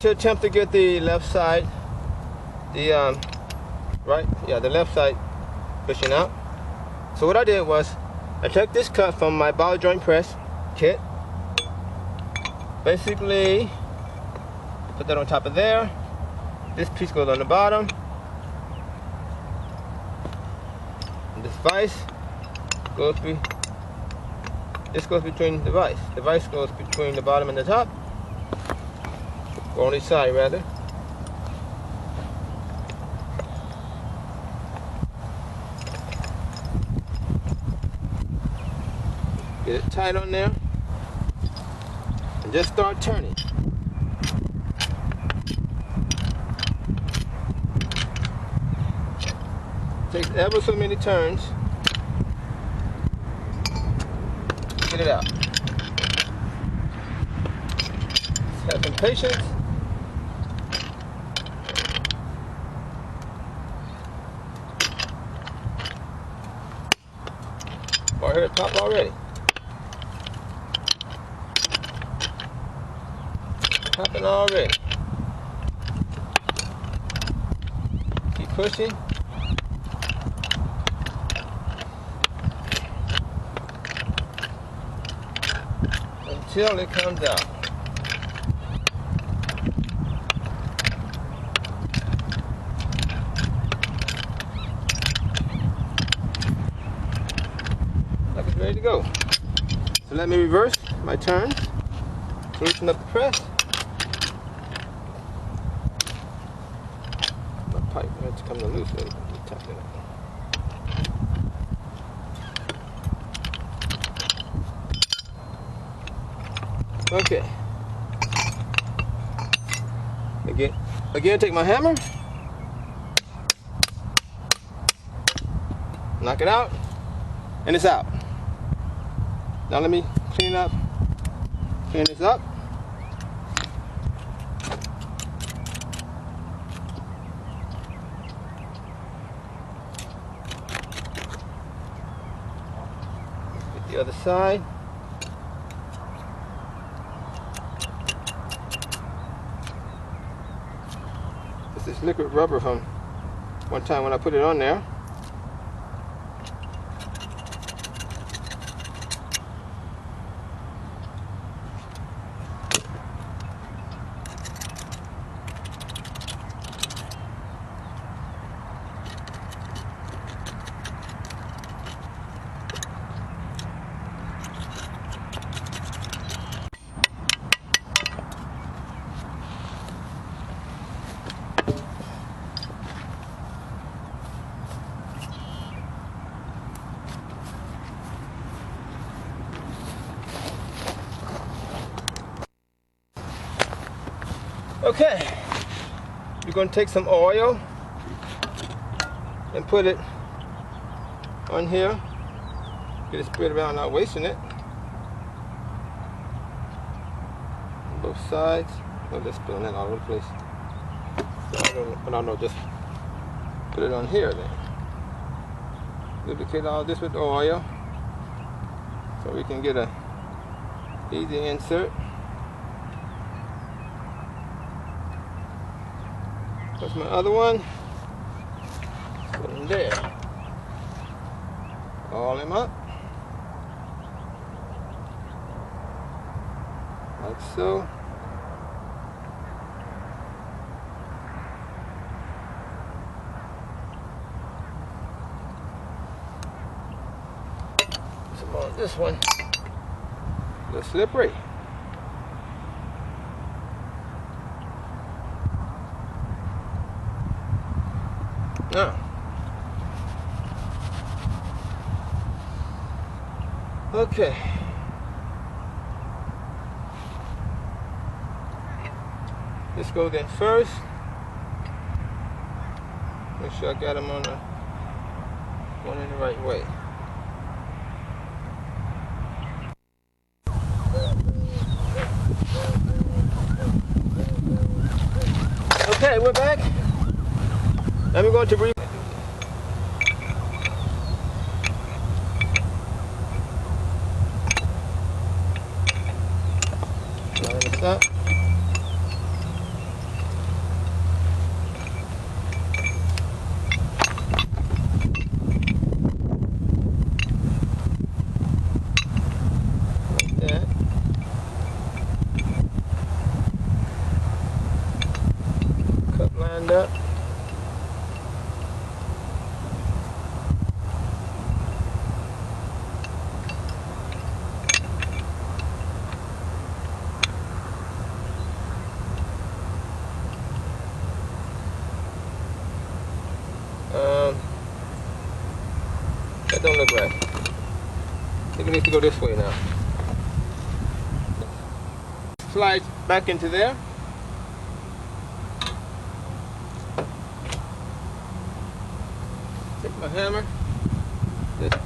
To attempt to get the left side, the left side pushing out. So what I did was I took this cut from my ball joint press kit. Basically, put that on top of there. This piece goes on the bottom. And this vise goes between the vise. The vise goes between the bottom and the top. Or on each side, rather. Get it tight on there. And just start turning. Takes ever so many turns. Get it out. Just have some patience. Oh, I heard it pop already. Popping already. Keep pushing. Until it comes out. Like it's ready to go. So let me reverse my turns. Loosen up the press. My pipe has to come to loose. Let me tighten it up. Okay. Again, take my hammer, knock it out, and it's out. Now let me clean this up. Get the other side. This liquid rubber from one time when I put it on there. Okay, you're going to take some oil and put it on here. Get it spread around, not wasting it. On both sides. Oh, just spilling that all over the place. So I don't know, just put it on here then. Lubricate all this with oil so we can get a easy insert. That's my other one. Put him there. Haul him up. Like so. Some on this one. A little slippery. Now, okay. Let's go then first. Make sure I got them on going in the right way. Okay, we're back. Now we're going to line this up. lined up. That don't look right. I think it needs to go this way now. Slide back into there. Take my hammer. Just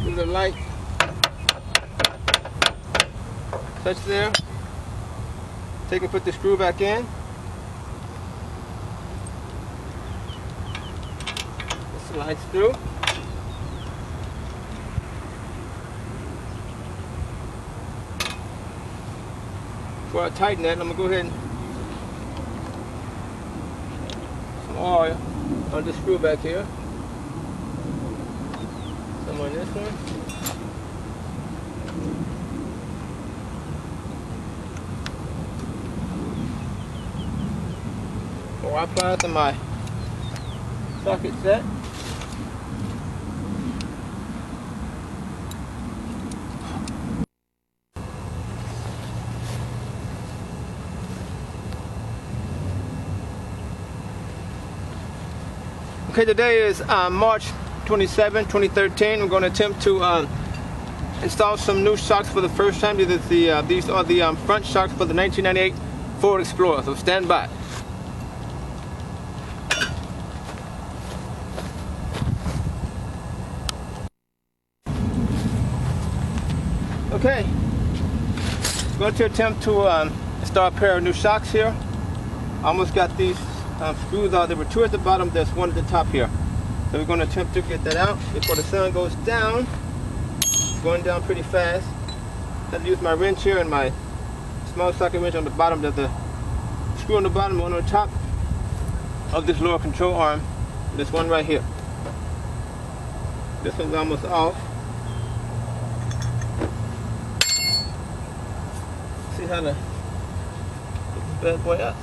give it a light touch there. Take and put the screw back in. It slides through. Before I tighten that, I'm going to go ahead and some oil on the screw back here. Some on this one. Before I apply it to my socket set. Okay, today is March 27, 2013. We're going to attempt to install some new shocks for the first time. These are the front shocks for the 1998 Ford Explorer, so stand by. Okay, going to attempt to install a pair of new shocks here. I almost got these screws out. There were two at the bottom, there's one at the top here. So we're going to attempt to get that out before the sun goes down. It's going down pretty fast. I have to use my wrench here and my small socket wrench on the bottom. There's a screw on the bottom, one on the top of this lower control arm. This one right here. This one's almost off. See how to get this bad boy out.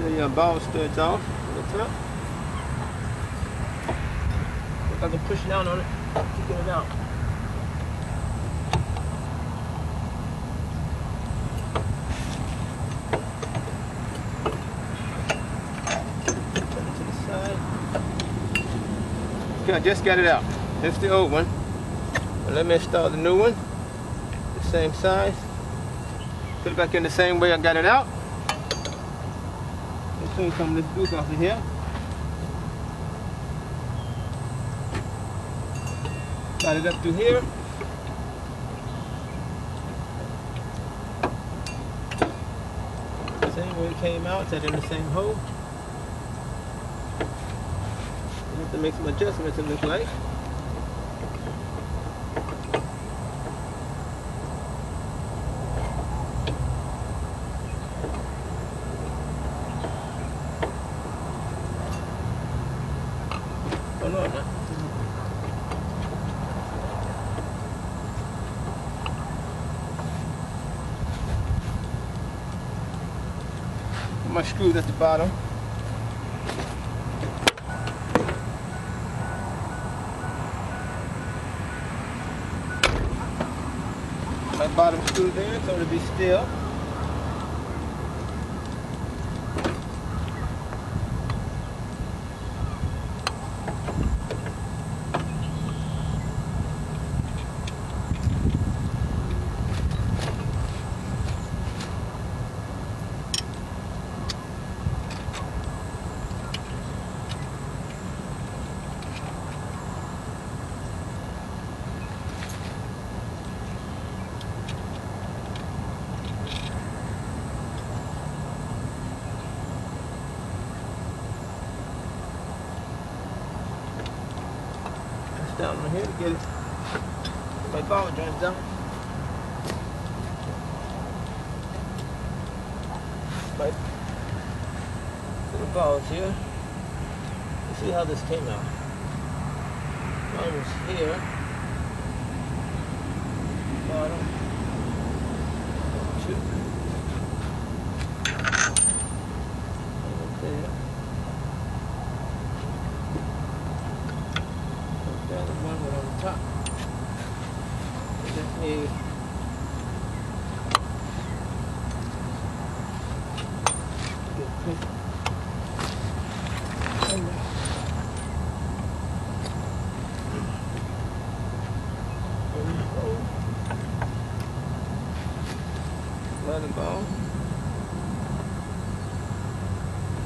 The ball studs off at the top. If I can push down on it, keep it out. Put it to the side. Okay, I just got it out. That's the old one. Now let me install the new one. The same size. Put it back in the same way I got it out. Clean some of this goose off of here. Slide it up through here. Same way it came out, set in the same hole. I have to make some adjustments, it looks like. No. My screws at the bottom. My bottom screw there, so it'll be still. Down on here to get it. My ball joints down. My little balls here. Let's see how this came out. Mine was here. bottom. 2. There. There's the one on the top. Let me another ball.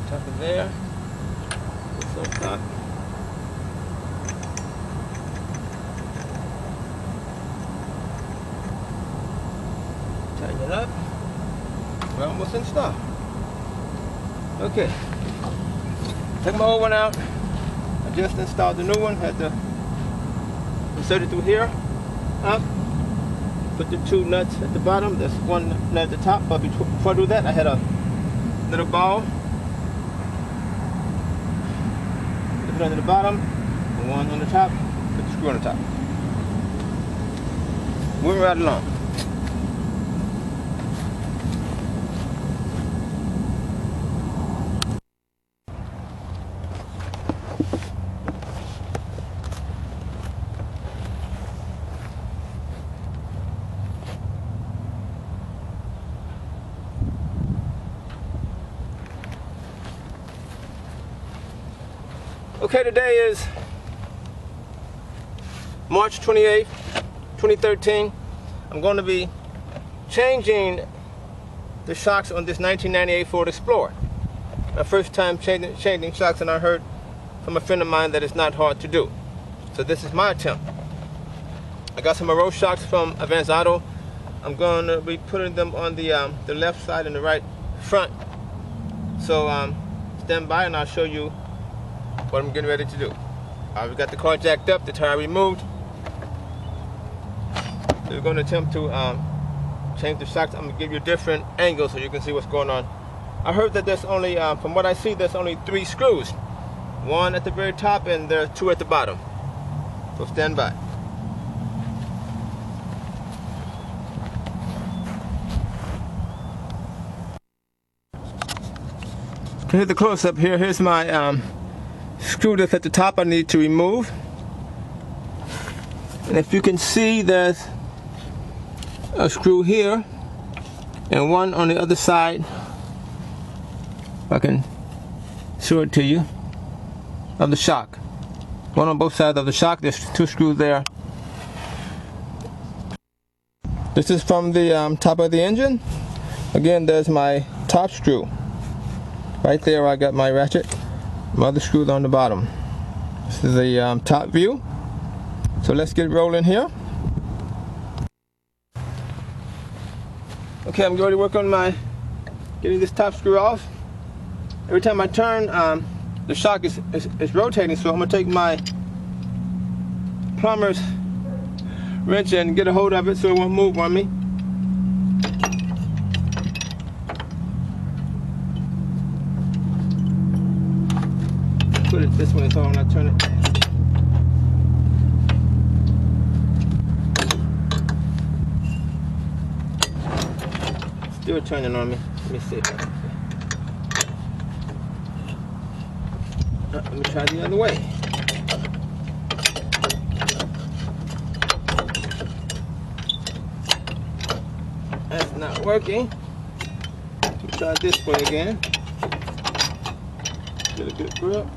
Top of there. This up top. Tighten it up. We're almost installed. Okay. Take my old one out. I just installed the new one. Had to insert it through here. Up. Put the 2 nuts at the bottom. There's 1 nut at the top. But before I do that, I had a little ball. Put it under the bottom. And 1 on the top. Put the screw on the top. Moving right along. Okay, today is March 28th, 2013. I'm going to be changing the shocks on this 1998 Ford Explorer. My first time changing shocks, and I heard from a friend of mine that it's not hard to do. So this is my attempt. I got some road shocks from Advanced Auto. I'm going to be putting them on the left side and the right front. So stand by and I'll show you what I'm getting ready to do. We got the car jacked up, the tire removed. So we're going to attempt to change the shocks. I'm going to give you a different angle so you can see what's going on. I heard that there's only, from what I see, there's only 3 screws. 1 at the very top and there are 2 at the bottom. So stand by. Here's the close-up here. Here's my screw that's at the top I need to remove. And if you can see, there's a screw here and 1 on the other side. If I can show it to you, of the shock. 1 on both sides of the shock. There's 2 screws there. This is from the top of the engine. Again, there's my top screw. Right there I got my ratchet. My other screws on the bottom. This is the top view. So let's get rolling here. Okay, I'm going to work on getting this top screw off. Every time I turn, the shock is rotating, so I'm going to take my plumber's wrench and get a hold of it so it won't move on me. Put it this way so when I turn it. Still turning on me. Let me see. Let me try the other way. That's not working. Let me try this way again. Get a good grip.